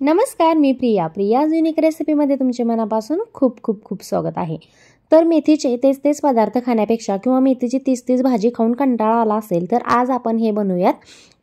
नमस्कार, मी प्रियाज युनिक रेसिपीमध्ये तुमचे मनापासून खूप खूप खूप स्वागत आहे। तर मेथीचे तेच पदार्थ खाण्यापेक्षा किंवा मेथीची तीच भाजी खाऊन कंटाळा आला असेल तर आज आपण हे बनवूयात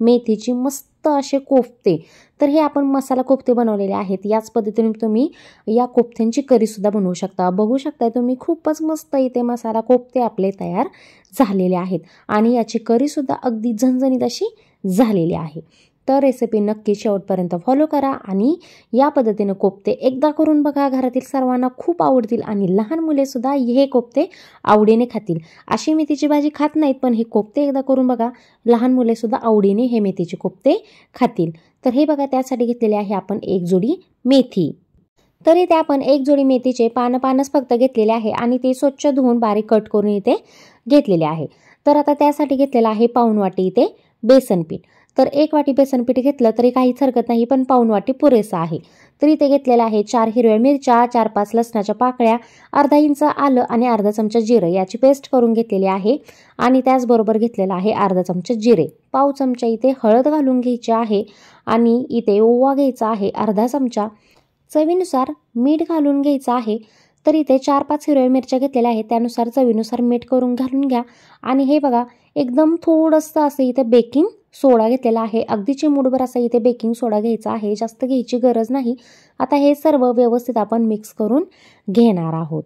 मेथीची मस्त असे कोफ्ते। तर हे आपण मसाला कोफ्ते बनवलेले आहेत। याच पद्धतीने तुम्ही या कोफ्त्यांची करी सुद्धा बनवू शकता। बघू शकता तुम्ही खूपच मस्त इथे मसाला कोफ्ते आपले तयार झालेले आहेत आणि याची करी सुद्धा अगदी झणझणीत अशी झालेली आहे। तर रेसिपी नक्की शेवटपर्यंत फॉलो करा आणि या पद्धतीने कोफ्ते एकदा करून बघा। घरातील सर्वांना खूप आवडतील आणि लहान मुले सुद्धा हे कोफ्ते आवडीने खातील। अशी मेथीची भाजी खात नाहीत पण हे कोफ्ते एकदा करून बघा, लहान मुले सुद्धा आवडीने हे मेथीचे कोफ्ते खातील। तर हे बघा, त्यासाठी घेतलेले आहे आपण एक जोडी मेथी। तर इथे आपण एक जोडी मेथीचे पानच फक्त घेतलेले आहे आणि ते स्वच्छ धुवून बारीक कट करून इथे घेतलेले आहे। तर आता त्यासाठी घेतलेला आहे पाऊण वाटी इथे बेसन पीठ। तर एक वाटी बेसन पीठ घेतलं तरी काहीच हरकत नाही, पण पाऊण वाटी पुरेसा आहे। तर इथे घेतलेला आहे 4 हिरव्या मिरच्या, 4-5 लसणाच्या पाकळ्या, अर्धा इंच आलं आणि अर्धा चमचा जिरे याची पेस्ट करून घेतलेली आहे आणि त्याचबरोबर घेतलेला आहे अर्धा चमचा जिरे, पाव चमचा इथे हळद घालून घ्यायची आहे आणि इथे ओवा घ्यायचा आहे अर्धा चमचा, चवीनुसार मीठ घालून घ्यायचं आहे। तर इथे 4-5 हिरव्या मिरच्या घेतलेल्या आहेत, त्यानुसार चवीनुसार मीठ करून घालून घ्या आणि हे बघा एकदम थोडंसं असं इथे बेकिंग सोडा घेतलेला आहे। अगदी चिमूटभर असा इथे बेकिंग सोडा घ्यायचा आहे, जास्त घ्यायची गरज नाही। आता हे सर्व व्यवस्थित आपण मिक्स करून घेणार आहोत।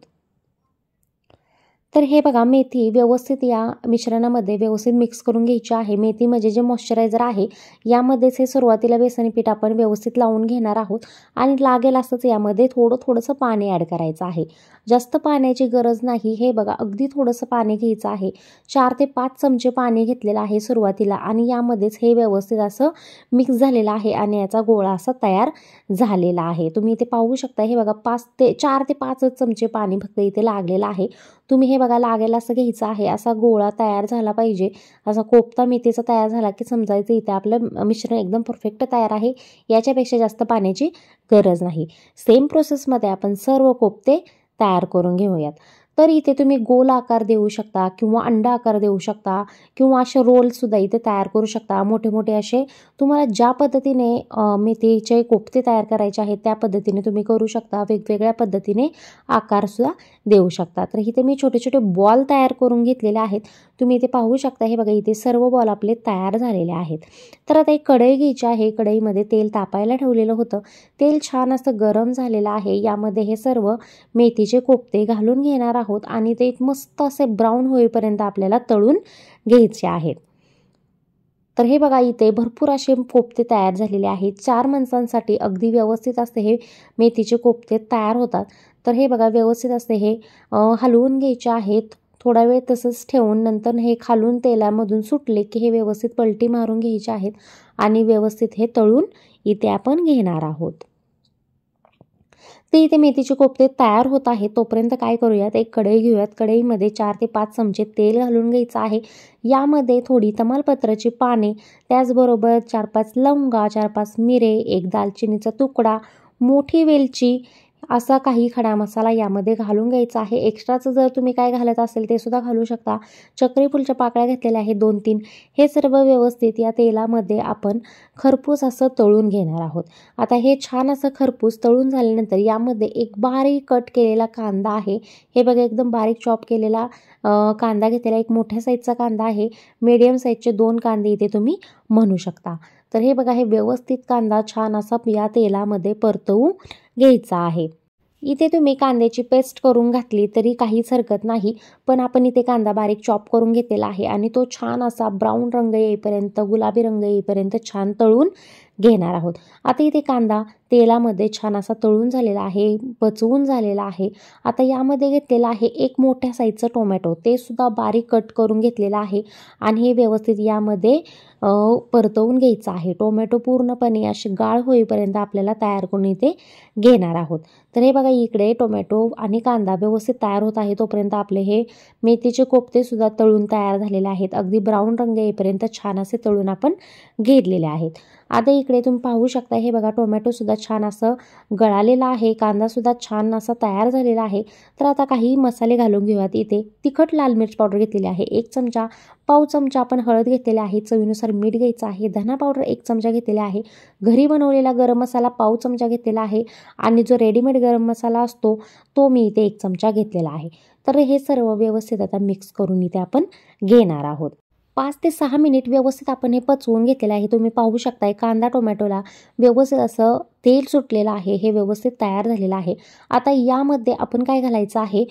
तर हे बघा, मेथी व्यवस्थित या मिश्रणामध्ये व्यवस्थित मिक्स करून घ्यायची आहे। मेथी म्हणजे जे मॉइश्चरायझर आहे यामध्येच हे सुरुवातीला बेसन पीठ आपण व्यवस्थित लावून घेणार आहोत आणि लागेल असंच यामध्ये थोडंसं पाणी ॲड करायचं आहे। जास्त पाण्याची गरज नाही। हे बघा, अगदी थोडंसं पाणी घ्यायचं आहे। 4 ते 5 चमचे पाणी घेतलेलं आहे सुरुवातीला आणि यामध्येच हे व्यवस्थित असं मिक्स झालेलं आहे आणि याचा गोळा असा तयार झालेला आहे। तुम्ही इथे पाहू शकता। हे बघा 4 ते 5 चमचे पाणी फक्त इथे लागलेलं आहे। तुम्ही हे बघा लागेल असं घ्यायचं आहे। असा गोळा तयार झाला पाहिजे, असा कोफ्ता मेथीचा तयार झाला की समजायचं इथे आपलं मिश्रण एकदम परफेक्ट तयार आहे। याच्यापेक्षा जास्त पाण्याची गरज नाही। सेम प्रोसेसमध्ये आपण सर्व कोफ्ते तयार करून घेऊयात। तर इथे तुम्ही गोल आकार देऊ शकता किंवा अंडा आकार देऊ शकता किंवा असे रोल सुद्धा इथे तयार करू शकता। मोठे असे तुम्हाला ज्या पद्धतीने मेथीचे कोफ्ते तयार करायचे आहेत त्या पद्धतीने तुम्ही करू शकता। वेगवेगळ्या पद्धतीने आकार सुद्धा देऊ शकता। तर इथे मी छोटे बॉल तयार करून घेतलेले आहेत। तुम्ही इथे पाहू शकता। हे बघा, इथे सर्व बॉल आपले तयार झालेले आहेत। तर आता एक कढई घ्यायची आहे। कढईमध्ये तेल तापायला ठेवलेलं होतं। तेल छान असं गरम झालेलं आहे। यामध्ये हे सर्व मेथीचे कोफ्ते घालून घेणार आहोत आणि ते मस्त असे ब्राऊन होईपर्यंत आपल्याला तळून घ्यायचे आहेत। तर हे बघा, इथे भरपूर असे कोफ्ते तयार झालेले आहेत। 4 माणसांसाठी अगदी व्यवस्थित असते हे मेथीचे कोफ्ते तयार होतात। तर हे बघा, व्यवस्थित असते हे हलवून घ्यायचे आहेत। थोडा वेळ तसंच ठेवून नंतर हे खालून तेलामधून सुटले की हे व्यवस्थित पलटी मारून घ्यायचे आहेत आणि व्यवस्थित हे तळून इथे आपण घेणार आहोत। ते इथे मेथीचे कोफ्ते तयार होत आहेत। तोपर्यंत काय करूयात, एक कढई घेऊयात। कढईमध्ये 4 ते 5 चमचे तेल घालून घ्यायचं आहे। यामध्ये थोडी तमालपत्राची पाने, त्याचबरोबर 4-5 लवंगा, 4-5 मिरे, एक दालचिनीचा तुकडा, मोठी वेलची असा काही खडा मसाला यामध्ये घालून घ्यायचा आहे। एक्स्ट्राचं जर तुम्ही काय घालत असेल ते सुद्धा घालू शकता। चक्री फुलच्या पाकळ्या घेतलेल्या आहेत 2-3। हे सर्व व्यवस्थित या तेलामध्ये आपण खरपूस असं तळून घेणार आहोत। आता हे छान असं खरपूस तळून झाल्यानंतर यामध्ये एक बारीक कट केलेला कांदा आहे। हे बघा, एकदम बारीक चॉप केलेला कांदा घेतलेला, एक मोठ्या साईजचा कांदा आहे। मीडियम साईजचे 2 कांदे इथे तुम्ही म्हणू शकता। तर हे बघा, हे व्यवस्थित कांदा छान असा या तेलामध्ये परतवून घ्यायचा आहे। इथे तुम्ही कांद्याची पेस्ट करून घातली तरी काहीच हरकत नाही, पण आपण इथे कांदा बारीक चॉप करून घेतलेला आहे आणि तो छान असा ब्राऊन रंग येईपर्यंत, गुलाबी रंग येईपर्यंत छान तळून घेणार आहोत। आता इथे कांदा तेलामध्ये छान असा तळून झालेला आहे, पचवून झालेला आहे। आता यामध्ये घेतलेला आहे एक मोठ्या साईजचं टोमॅटो, ते सुद्धा बारीक कट करून घेतलेला आहे आणि हे व्यवस्थित यामध्ये परतवून घ्यायचं आहे। टोमॅटो पूर्णपणे असे गाळ होईपर्यंत आपल्याला तयार करून इथे घेणार आहोत। तर हे बघा, इकडे टोमॅटो आणि कांदा व्यवस्थित तयार होत आहे तोपर्यंत आपले हे मेथीचे कोफ्ते सुद्धा तळून तयार झालेले आहेत। अगदी ब्राऊन रंग येईपर्यंत छान असे तळून आपण घेतलेले आहेत। आता इकडे तुम्ही पाहू शकता हे बघा टोमॅटोसुद्धा छान असं गळालेला आहे, कांदासुद्धा छान असा तयार झालेला आहे. तर आता काही मसाले घालून घेऊयात. इथे तिखट लाल मिर्च पावडर घेतलेली आहे 1 चमचा, पाव चमचा आपण हळद घेतलेली आहे, चवीनुसार मीठ घ्यायचं आहे, धना पावडर 1 चमचा घेतलेला आहे, घरी बनवलेला गरम मसाला पाव चमचा घेतलेला आहे आणि जो रेडीमेड गरम मसाला असतो तो मी इथे 1 चमचा घेतलेला आहे. तर हे सर्व व्यवस्थित आता मिक्स करून इथे आपण घेणार आहोत. 5 ते 6 मिनिट व्यवस्थित आपण हे पचवून घेतलेलं आहे. तुम्ही पाहू शकताय कांदा टोमॅटोला व्यवस्थित असं तेल सुटलेलं आहे, हे व्यवस्थित तयार झालेलं आहे. आता यामध्ये आपण काय घालायचं आहे,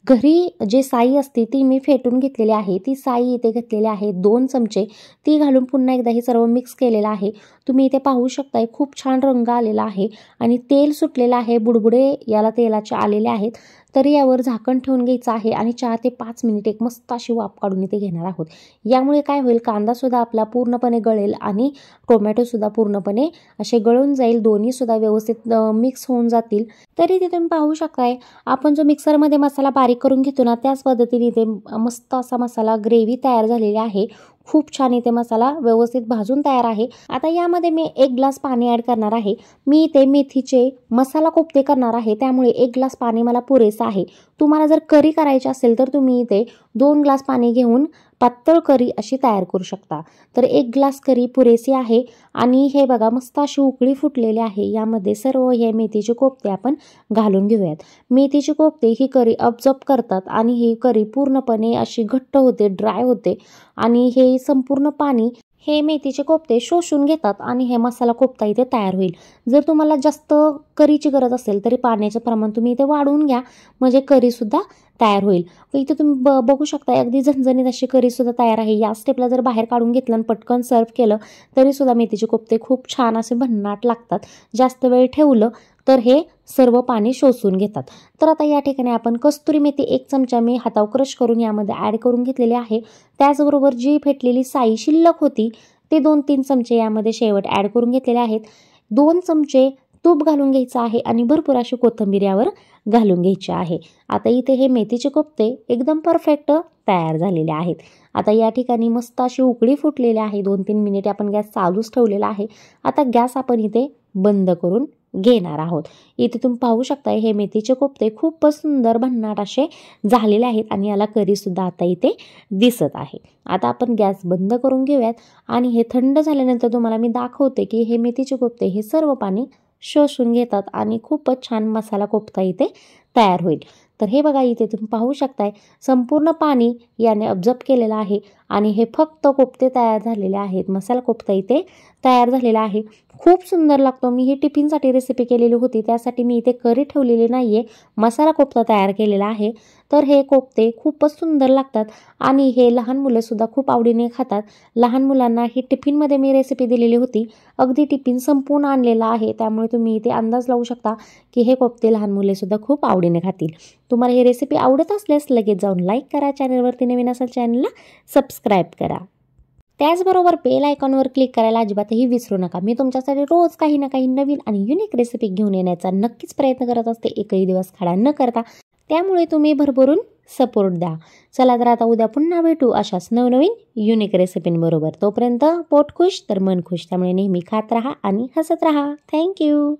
घरी जे साई असते ती मी फेटून घेतलेली आहे, ती साई इथे घेतलेली आहे 2 चमचे, ती घालून पुन्हा एकदा हे सर्व मिक्स केलेलं आहे. तुम्ही इथे पाहू शकताय खूप छान रंग आलेला आहे आणि तेल सुटलेलं आहे, बुडबुडे याला तेलाचे आलेले आहेत. तरी यावर झाकण ठेवून घ्यायचं आहे आणि 4 ते 5 मिनिट एक मस्त अशी वाफ काढून इथे घेणार आहोत. यामुळे काय होईल, कांदासुद्धा आपला पूर्णपणे गळेल आणि टोमॅटोसुद्धा पूर्णपणे असे गळून जाईल, दोन्हीसुद्धा व्यवस्थित मिक्स होऊन जातील. तरी इथे तुम्ही पाहू शकताय आपण जो मिक्सरमध्ये मसाला बारीक करून घेतो ना त्याच पद्धतीने इथे मस्त असा मसाला ग्रेव्ही तयार झालेली आहे. खूप छान इथे मसाला व्यवस्थित भाजून तयार आहे. आता यामध्ये मी 1 ग्लास पाणी ॲड करणार आहे. मी इथे मेथीचे मसाला कोफ्ते करणार आहे, त्यामुळे 1 ग्लास पाणी मला पुरेसं आहे. तुम्हाला जर करी करायची असेल तर तुम्ही इथे 2 ग्लास पाणी घेऊन पातळ करी अशी तयार करू शकता. तर 1 ग्लास करी पुरेसी आहे आणि हे बघा मस्त अशी उकळी फुटलेली आहे. यामध्ये सर्व हे मेथीचे कोफ्ते आपण घालून घेऊयात. मेथीचे कोफ्ते ही करी अब्जॉर्ब करतात आणि ही करी पूर्णपणे अशी घट्ट होते, ड्राय होते आणि हे संपूर्ण पाणी हे मेथीचे कोफ्ते शोषून घेतात आणि हे मसाला कोफ्ता इथे तयार होईल. जर तुम्हाला जास्त करीची गरज असेल तरी पाण्याचं प्रमाण तुम्ही इथे वाढवून घ्या, म्हणजे करीसुद्धा तयार होईल. इथे तुम्ही बघू शकता अगदी झणझणीत अशी करीसुद्धा तयार आहे. या स्टेपला जर बाहेर काढून घेतलं आणि पटकन सर्व केलं तरीसुद्धा मेथीचे कोफ्ते खूप छान असे भन्नाट लागतात. जास्त वेळ ठेवलं तर हे सर्व पाणी शोषून घेतात. तर आता या ठिकाणी आपण कस्तुरी मेथी 1 चमचा मी हातावर क्रश करून यामध्ये ॲड करून घेतलेली आहे. त्याचबरोबर जी फेटलेली साई शिल्लक होती ते 2-3 चमचे यामध्ये शेवट ॲड करून घेतलेले आहेत. 2 चमचे तूप घालून घ्यायचं आहे आणि भरपूर अशी कोथिंबीर यावर घालून घ्यायची आहे. आता इथे हे मेथीचे कोफ्ते एकदम परफेक्ट तयार झालेले आहेत. आता या ठिकाणी मस्त अशी उकळी फुटलेली आहे. 2-3 मिनिटे आपण गॅस चालूच ठेवलेला आहे. आता गॅस आपण इथे बंद करून घेणार आहोत. इथे तुम्ही पाहू शकता हे मेथीचे कोफ्ते खूपच सुंदर भन्नाट असे झालेले आहेत आणि याला करीसुद्धा आता इथे दिसत आहे. आता आपण गॅस बंद करून घेऊयात आणि हे थंड झाल्यानंतर तुम्हाला मी दाखवते की हे मेथीचे कोफ्ते हे सर्व पाणी शोषून घेतात आणि खूपच छान मसाला कोफ्ता इथे तयार होईल. तर हे बघा इथे तुम्ही पाहू शकताय संपूर्ण पाणी याने अब्जॉर्ब केलेलं आहे आणि हे फक्त कोफ्ते तयार झालेले आहेत. मसाला कोफ्ता इथे तयार झालेला आहे. खूप सुंदर लागतो. मी ही टिफिनसाठी रेसिपी केलेली होती, त्यासाठी मी इथे करी ठेवलेली नाही आहे, मसाला कोफ्ता तयार केलेला आहे. तर हे कोफ्ते खूपच सुंदर लागतात आणि हे लहान मुलंसुद्धा खूप आवडीने खातात. लहान मुलांना ही टिफिनमध्ये मी रेसिपी दिलेली होती. अगदी टिफिन संपूर्ण आणलेला आहे, त्यामुळे तुम्ही इथे अंदाज लावू शकता की हे कोफ्ते लहान मुलेसुद्धा खूप आवडीने खातील. तुम्हाला ही रेसिपी आवडत असल्यास लगेच जाऊन लाईक करा, चॅनलवरती नवीन असाल चॅनलला सबस्क्राईब करा. त्याचबरोबर बेल आयकॉनवर क्लिक करायला अजिबातही विसरू नका. मी तुमच्यासाठी रोज काही ना काही नवीन आणि युनिक रेसिपी घेऊन येण्याचा नक्कीच प्रयत्न करत असते, एकही दिवस खाडा न करता. त्यामुळे तुम्ही भरभरून सपोर्ट द्या. चला तर आता उद्या पुन्हा भेटू अशाच नवनवीन युनिक रेसिपींबरोबर. तोपर्यंत पोट खुश तर मन खुश. त्यामुळे नेहमी खात राहा आणि हसत राहा. थँक्यू.